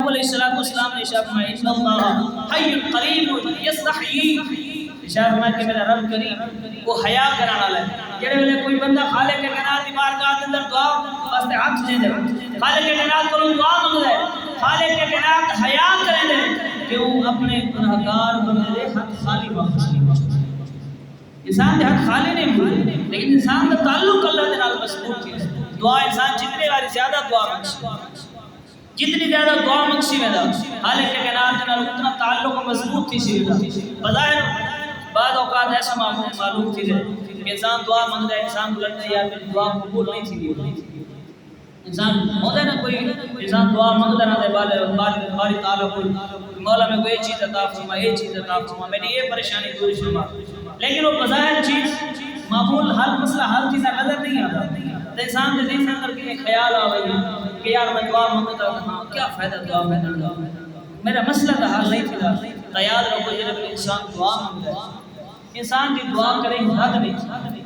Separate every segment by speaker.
Speaker 1: علیہ الصلوۃ والسلام نے ارشاد فرمایا ان اللہ حی قریب یستحیی، ارشاد فرمایا کہ میرا رب کریم وہ حیا کرنے والا ہے۔ جڑے ویلے کوئی بندہ خالق کے کائنات دی بارگاہ دے اندر دعا واسطے ہاتھ دے دے، خالق کے کائنات کو دعا منگدا ہے، خالق کے کائنات حیا کرے دے کہ وہ اپنے گناہگار بندے دے ہاتھ خالی واپس نہیں کرے۔ انسان دے ہاتھ خالی نہیں ہوئے، لیکن انسان کا تعلق اللہ دے نال مضبوط ہے۔ دعا انسان جتنے بار زیادہ دعا منگسی، جتنی زیادہ دعا منگسی میں دا خالق کے کائنات دے نال اتنا تعلق مضبوط تھی سی دا۔ بظاہر بعض اوقات ایسا معلوم تھی کہ انسان دعا منگتا ہے، انسان بولتا ہے یار میری دعا قبول نہیں تھی۔ انسان ہوتا ہے نا کوئی انسان دعا منگتا رہتا ہے باری تعالیٰ کوئی مولا میں کوئی چیز عطا فرما، یہ چیز عطا فرما، میری یہ پریشانی دور فرما، لیکن وہ بظاہر چیز معمول حل مسئلہ حل چیزیں نظر نہیں آتا۔ تو انسان کے ذہن اندر کے خیال آ رہی ہے کہ یار میں دعا منگتا ہوں، کیا فائدہ دعا منگتا ہوں، میرا مسئلہ کا حل نہیں تھا۔ تو یاد رکھو جب انسان دعا منگتا ہے، انسان کی دعا کریں رد نہیں تھی۔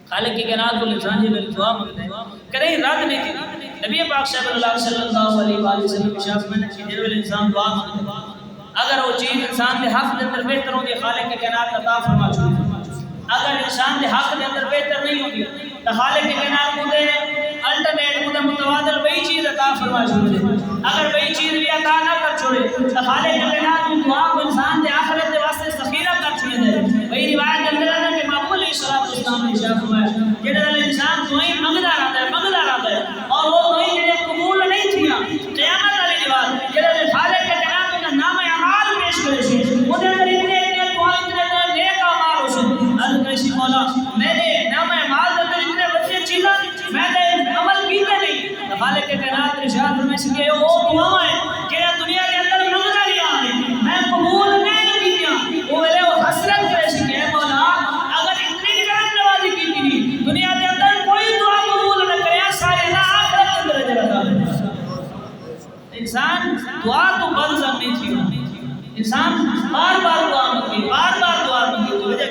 Speaker 1: خالق کی کائنات کو انسان جب دعا منگتا ہے کریں رد نہیں تھی۔ نبی پاک صلی اللہ علیہ وآلہ وسلم اشارت میں نے کہ جب انسان دعا منگتا ہے اگر وہ چیز انسان کے حق کے اندر بہتر ہوگی خالق کی کائنات عطا فرما چھوڑے، اگر انسان کے حق کے اندر بہتر نہیں ہوگی تو خالق کی کائنات کو دے الٹرنیٹ کو دے متبادل وہی چیز عطا فرما چھوڑے۔ اگر وہی چیز بھی عطا نہ کر چھوڑے تو خالق کی کائنات کی دعا کو انسان کے آخرت کے واسطے ذخیرہ کر چھوڑے دے۔ وہی روایت کے اندر ہے کہ محمود علیہ السلام نے ارشاد فرمایا کہ جب انسان دعائیں منگتا رہتا ہے اور وہ دعائیں جڑے قبول نہیں تھیاں قیامت والی کے بعد جب خالق کے کائنات کا نام اعمال پیش کرے سی وہ دے اندر اتنے دعائیں اتنے نیک اعمال ہو سی عرض کرے سی مولا میرے نام اعمال کے اندر اتنے بڑی چیزیں میں نے عمل کیتے نہیں۔ خالق کے کائنات نے ارشاد فرمایا سی کہ وہ دعائیں جڑے دنیا کے اندر منگتا رہیا میں قبول نہیں کیتیاں، وہ ویلے وہ حسرت کرے سی کہ مولا اگر اتنی کرم نوازی کیتی نہیں دنیا کے اندر کوئی دعا قبول نہ کرے سارے نہ آخرت کے اندر جڑا انسان دعا تو بد زن نہیں تھی، انسان بار بار دعا منگی، بار بار دعا منگی۔